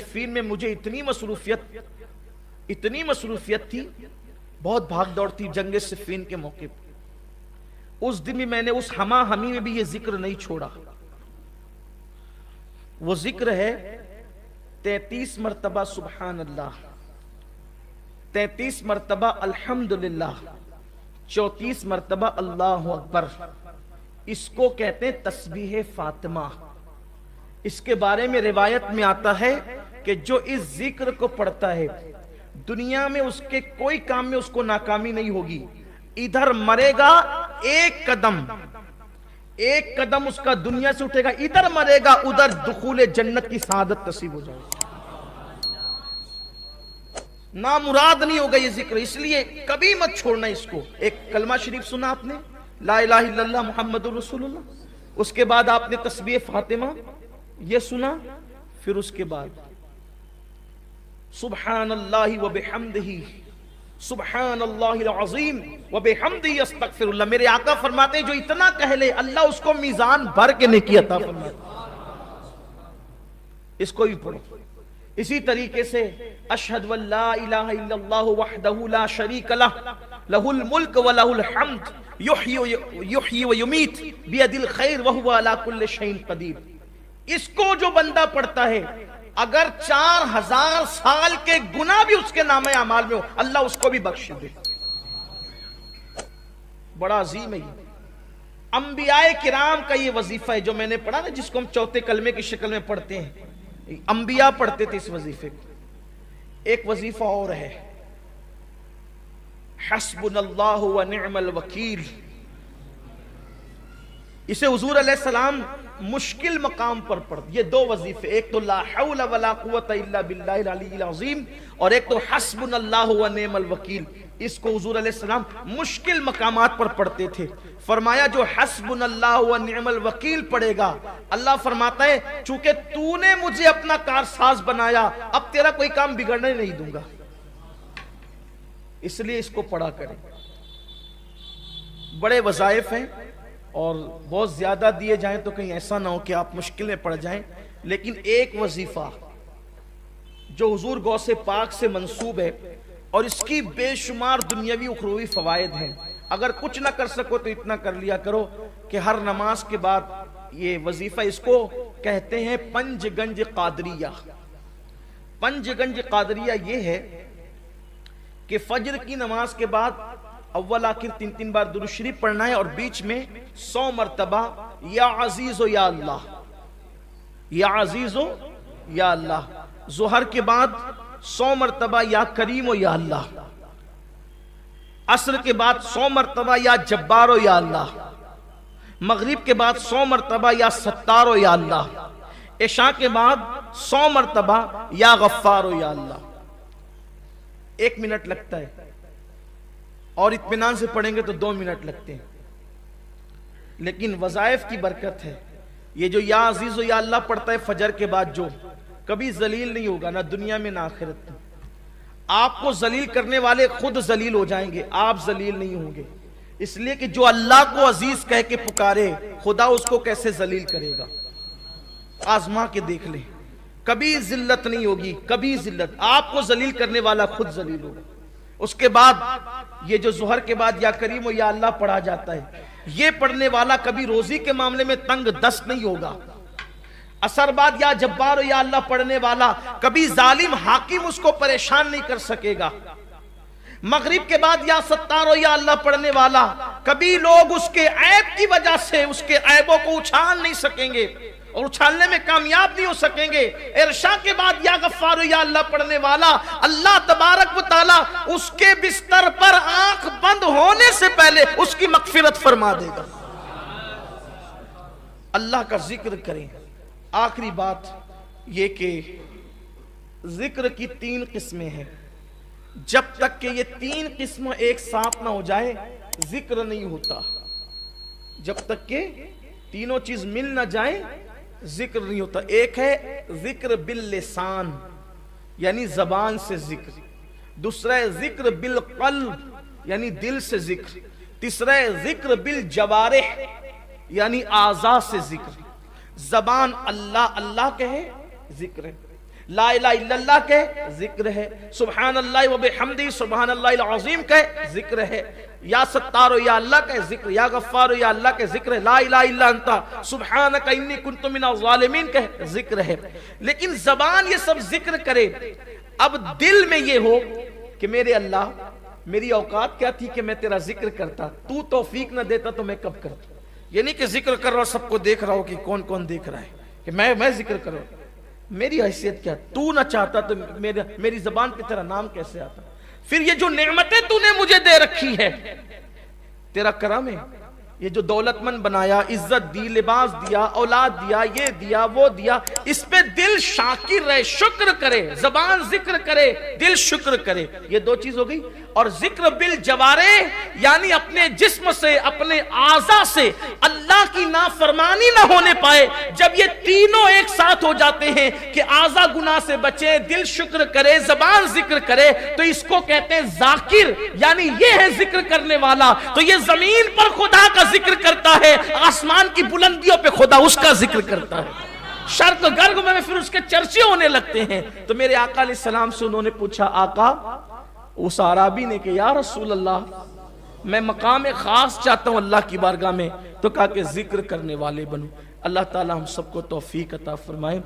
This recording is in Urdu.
صفین میں مجھے اتنی مصروفیت تھی، بہت بھاگ دوڑ تھی جنگ صفین کے موقع پر. اس دن بھی میں نے اس ہما ہمی میں بھی یہ ذکر نہیں چھوڑا. وہ ذکر ہے 33 مرتبہ سبحان اللہ، 33 مرتبہ الحمدللہ، 34 مرتبہ اللہ اکبر. اس کو کہتے ہیں تسبیح فاطمہ. اس کے بارے میں روایت میں آتا ہے کہ جو اس ذکر کو پڑھتا ہے دنیا میں اس کے کوئی کام میں اس کو ناکامی نہیں ہوگی. ادھر مرے گا ایک قدم اس کا دنیا سے اٹھے گا، ادھر مرے گا ادھر دخول جنت کی سعادت نصیب ہو جائے گی. نامراد نہیں ہوگا یہ ذکر، اس لیے کبھی مت چھوڑنا اس کو. ایک کلمہ شریف سنا آپ نے، لا الہ الا اللہ محمد الرسول اللہ، اس کے بعد آپ نے تسبیح فاطمہ یہ سنا، پھر اس کے بعد سبحان اللہ وبحمدہ، سبحان اللہ العظیم وبحمدہ استغفر اللہ. میرے آقا فرماتے ہیں جو اتنا کہہ لے اللہ اس کو میزان بھر کے نیکی عطا فرماتے. اس کو بھی پڑھو. اسی طریقے سے اشہد ان لا الہ الا اللہ وحدہ لا شریک لہ لہ الملک ولہ الحمد یحیی ویمیت بیدہ الخیر وہو علی کل شیء قدیر. اس کو جو بندہ پڑھتا ہے اگر 4000 سال کے گناہ بھی اس کے نامہ اعمال میں ہو اللہ اس کو بھی بخش دے. بڑا عظیم ہے یہ. انبیاء کرام کا یہ وظیفہ ہے جو میں نے پڑھا نا، جس کو ہم چوتھے کلمے کی شکل میں پڑھتے ہیں. انبیاء پڑھتے تھے اس وظیفے کو. ایک وظیفہ اور ہے، حسبنا اللہ ونعم الوکیل. اسے حضور علیہ السلام مشکل مقام پر پڑھ. یہ دو وظیفے، ایک تو لا حول ولا قوت الا باللہ العلی العظیم، اور ایک تو حسبنا اللہ ونعم الوکیل. اس کو حضور علیہ السلام مشکل مقامات پر پڑھتے تھے. فرمایا جو حسبنا اللہ ونعم الوکیل پڑھے گا، اللہ فرماتا ہے چونکہ تو نے مجھے اپنا کارساز بنایا اب تیرا کوئی کام بگڑنے نہیں دوں گا. اس لیے اس کو پڑھا کریں. بڑے وظائف ہیں اور بہت زیادہ دیے جائیں تو کہیں ایسا نہ ہو کہ آپ مشکل میں پڑ جائیں. لیکن ایک وظیفہ جو حضور غوث پاک سے منسوب ہے اور اس کی بے شمار دنیاوی اخروی فوائد ہیں، اگر کچھ نہ کر سکو تو اتنا کر لیا کرو کہ ہر نماز کے بعد یہ وظیفہ، اس کو کہتے ہیں پنج گنج قادریہ. پنج گنج قادریہ یہ ہے کہ فجر کی نماز کے بعد اول آخر 3 بار درود شریف پڑھنا ہے اور بیچ میں 100 مرتبہ یا عزیز و یا اللہ، یا عزیز و یا اللہ. ظہر کے بعد 100 مرتبہ یا کریم و یا اللہ. عصر کے بعد 100 مرتبہ یا جبار و یا اللہ. مغرب کے بعد 100 مرتبہ یا ستار و یا اللہ. عشاء کے بعد 100 مرتبہ یا غفار و یا اللہ. 1 منٹ لگتا ہے اور اطمینان سے پڑھیں گے تو 2 منٹ لگتے ہیں. لیکن وظائف کی برکت ہے. یہ جو یا عزیز و یا اللہ پڑھتا ہے فجر کے بعد جو کبھی ذلیل نہیں ہوگا، نہ دنیا میں نہ آخرت میں. آپ کو ذلیل کرنے والے خود ذلیل ہو جائیں گے، آپ ذلیل نہیں ہوں گے. اس لیے کہ جو اللہ کو عزیز کہہ کے پکارے خدا اس کو کیسے ذلیل کرے گا. آزما کے دیکھ لیں، کبھی ذلت نہیں ہوگی، کبھی ذلت. آپ کو ذلیل کرنے والا خود ذلیل ہوگا. اس کے بعد یہ جو ظہر کے بعد یا کریم و یا اللہ پڑھا جاتا ہے، یہ پڑھنے والا کبھی روزی کے معاملے میں تنگ دست نہیں ہوگا. عصر بعد یا جبار و یا اللہ پڑھنے والا کبھی ظالم حاکم اس کو پریشان نہیں کر سکے گا. مغرب کے بعد یا ستار و یا اللہ پڑھنے والا کبھی لوگ اس کے عیب کی وجہ سے اس کے عیبوں کو اچھال نہیں سکیں گے اور اچھالنے میں کامیاب نہیں ہو سکیں گے. عشاء کے بعد یا غفار و یا اللہ پڑھنے والا اللہ تبارک و تعالی اس کے بستر پر آنکھ بند ہونے سے پہلے اس کی مغفرت فرما دے گا. اللہ کا ذکر کریں. آخری بات یہ کہ ذکر کی 3 قسمیں ہیں. جب تک کہ یہ 3 قسم ایک ساتھ نہ ہو جائے ذکر نہیں ہوتا. جب تک کہ تینوں چیز مل نہ جائیں ذکر نہیں ہوتا. ایک ہے ذکر باللسان یعنی زبان سے ذکر. دوسرا ہے ذکر بالقلب یعنی دل سے ذکر. تیسرا ہے ذکر بالجوارح یعنی اعضاء سے ذکر. زبان اللہ اللہ کہے ذکر ہے، لا الہ الا اللہ کے ذکر ہے، سبحان اللہ و بحمدہ سبحان اللہ العظیم کے ذکر ہے، یا ستار یا اللہ کا ذکر، یا غفار یا اللہ کے ذکر ہے، لا الہ الا انت سبحانک انی کنت من الظالمین کے ذکر ہے۔ لیکن زبان یہ سب ذکر کرے، اب دل میں یہ ہو کہ میرے اللہ میری اوقات کیا تھی کہ میں تیرا ذکر کرتا، تو توفیق نہ دیتا تو میں کب کرتا۔ یہ نہیں کہ ذکر کر رہا ہوں سب کو دیکھ رہا ہوں کہ کون کون دیکھ رہا ہے کہ میں ذکر کر رہا ہوں، میری حیثیت کیا، تو نہ چاہتا تو میری زبان پہ تیرا نام کیسے آتا۔ پھر یہ جو نعمتیں تو نے مجھے دے رکھی ہے تیرا کرم ہے، یہ جو دولت مند بنایا، عزت دی، لباس دیا، اولاد دیا، یہ دیا وہ دیا، اس پہ دل شاکر رہے، شکر کرے، زبان ذکر کرے، دل شکر کرے، یہ دو چیز ہو گئی۔ اور ذکر بالجوارے یعنی اپنے جسم سے، اپنے اعضاء سے اللہ کی نافرمانی نہ ہونے پائے۔ جب یہ تینوں ایک ساتھ ہو جاتے ہیں کہ اعضاء گناہ سے بچے، دل شکر کرے، زبان ذکر کرے، تو اس کو کہتے ہیں ذاکر، یعنی یہ ہے ذکر کرنے والا۔ تو یہ زمین پر خدا کا ذکر کرتا ہے، آسمان کی بلندیوں پہ خدا اس کا ذکر کرتا ہے، شرق غرب میں پھر اس کے چرچے ہونے لگتے ہیں۔ تو میرے آقا علیہ السلام سے انہوں نے پوچھا، آقا اس عرابی نے کہ یا رسول اللہ میں مقام خاص چاہتا ہوں اللہ کی بارگاہ میں، تو کہا کہ ذکر کرنے والے بنو۔ اللہ تعالی ہم سب کو توفیق عطا فرمائے۔